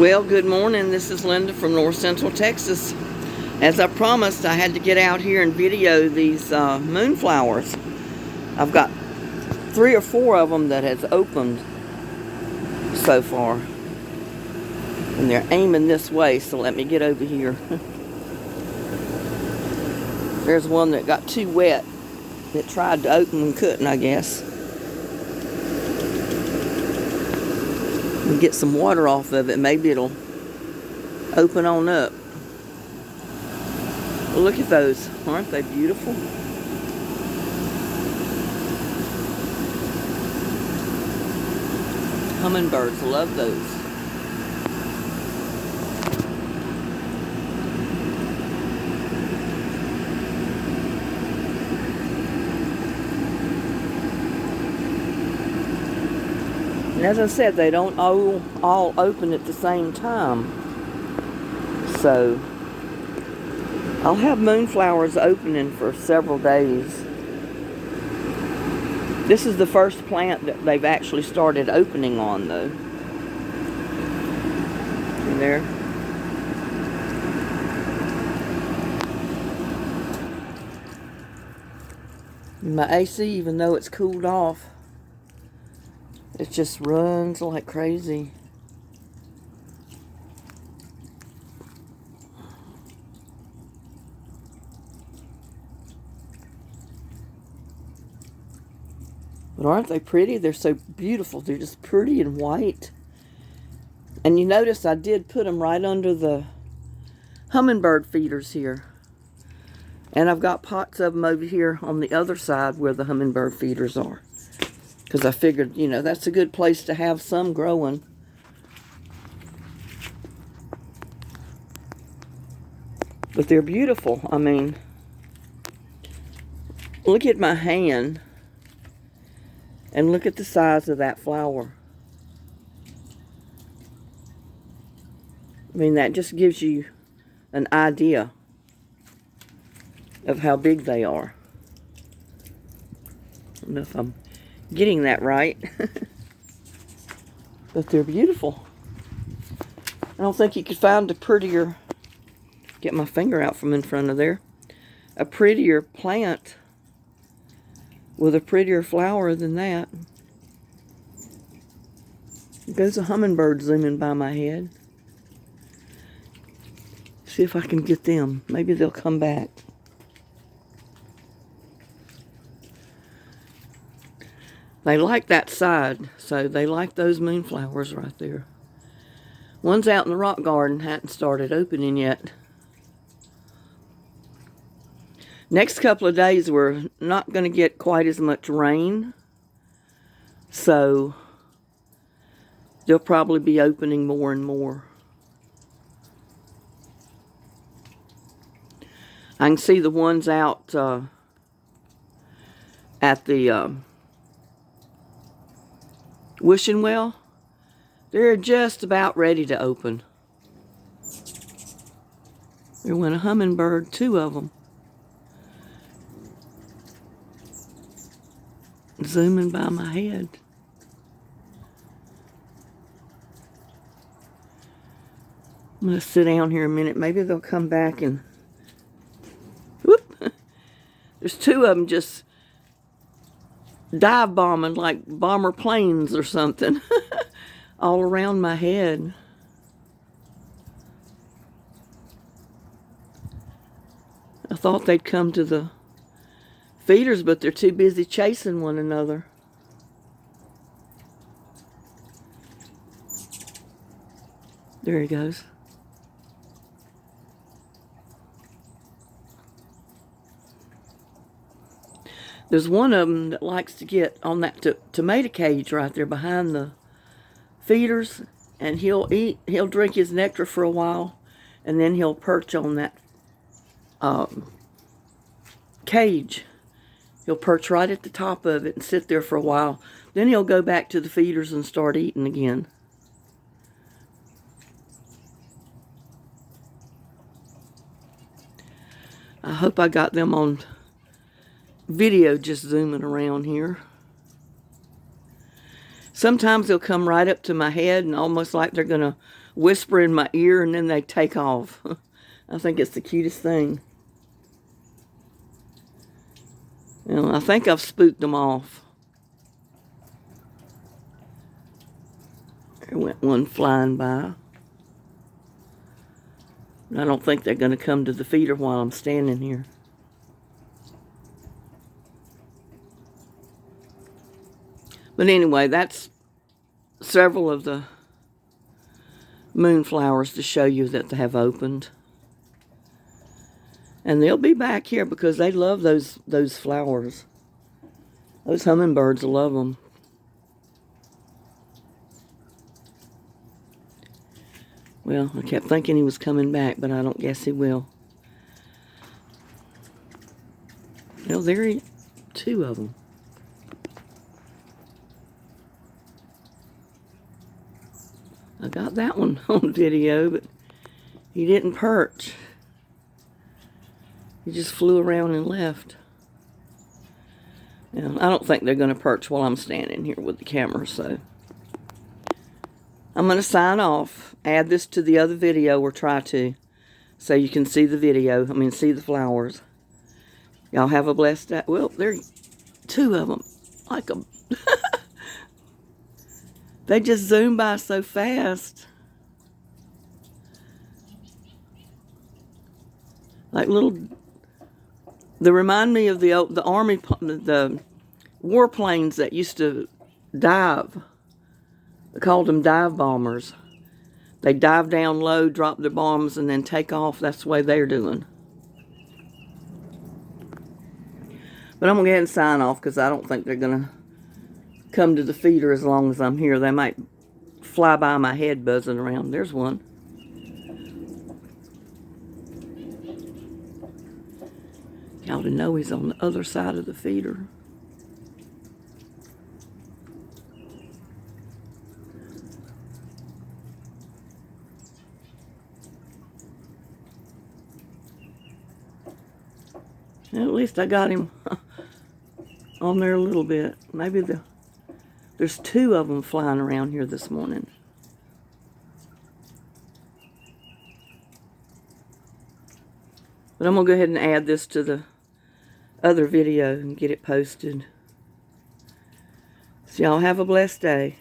Well, good morning. This is Linda from North Central Texas. As I promised, I had to get out here and video these moonflowers. I've got 3 or 4 of them that has opened so far. And they're aiming this way, so let me get over here. There's one that got too wet that tried to open and couldn't, I guess. Get some water off of it, maybe it'll open on up. Well, look at those, aren't they beautiful? Hummingbirds love those. And as I said, they don't all open at the same time. So, I'll have moonflowers opening for several days. This is the first plant that they've actually started opening on, though. And there. My AC, even though it's cooled off, it just runs like crazy. But aren't they pretty? They're so beautiful. They're just pretty and white. And you notice I did put them right under the hummingbird feeders here. And I've got pots of them over here on the other side where the hummingbird feeders are. Because I figured, you know, that's a good place to have some growing. But they're beautiful. I mean, look at my hand. And look at the size of that flower. I mean, that just gives you an idea of how big they are. I don't know if I'm getting that right. But they're beautiful. I don't think you could find a prettier, get my finger out from in front of there, a prettier plant with a prettier flower than that. There's a hummingbird zooming by my head. See if I can get them. Maybe they'll come back. They like that side, so they like those moonflowers right there. One's out in the rock garden, hadn't started opening yet. Next couple of days we're not going to get quite as much rain, so they'll probably be opening more and more. I can see the ones out at the wishing well. They're just about ready to open. There went a hummingbird, 2 of them. Zooming by my head. I'm going to sit down here a minute. Maybe they'll come back and... Whoop! There's 2 of them just dive bombing like bomber planes or something. All around my head. I thought they'd come to the feeders, but they're too busy chasing one another. There he goes. There's one of them that likes to get on that tomato cage right there behind the feeders, and he'll drink his nectar for a while, and then he'll perch on that cage. He'll perch right at the top of it and sit there for a while. Then he'll go back to the feeders and start eating again. I hope I got them on video just zooming around here. Sometimes they'll come right up to my head and almost like they're going to whisper in my ear, and then they take off. I think it's the cutest thing. You know, I think I've spooked them off. There went one flying by. I don't think they're going to come to the feeder while I'm standing here. But anyway, that's several of the moonflowers to show you that they have opened. And they'll be back here because they love those flowers. Those hummingbirds love them. Well, I kept thinking he was coming back, but I don't guess he will. Well, there are two of them. I got that one on video, but he didn't perch. He just flew around and left. Now, I don't think they're going to perch while I'm standing here with the camera, so I'm going to sign off, add this to the other video, or try to, so you can see the video, see the flowers. Y'all have a blessed day. Well, there are two of them. Like a they just zoom by so fast. Like little, they remind me of the army, the warplanes that used to dive. They called them dive bombers. They dive down low, drop their bombs, and then take off. That's the way they're doing. But I'm going to go ahead and sign off because I don't think they're going to come to the feeder as long as I'm here. They might fly by my head buzzing around. There's one. Y'all to know he's on the other side of the feeder. At least I got him on there a little bit. Maybe there's two of them flying around here this morning. But I'm going to go ahead and add this to the other video and get it posted. So y'all have a blessed day.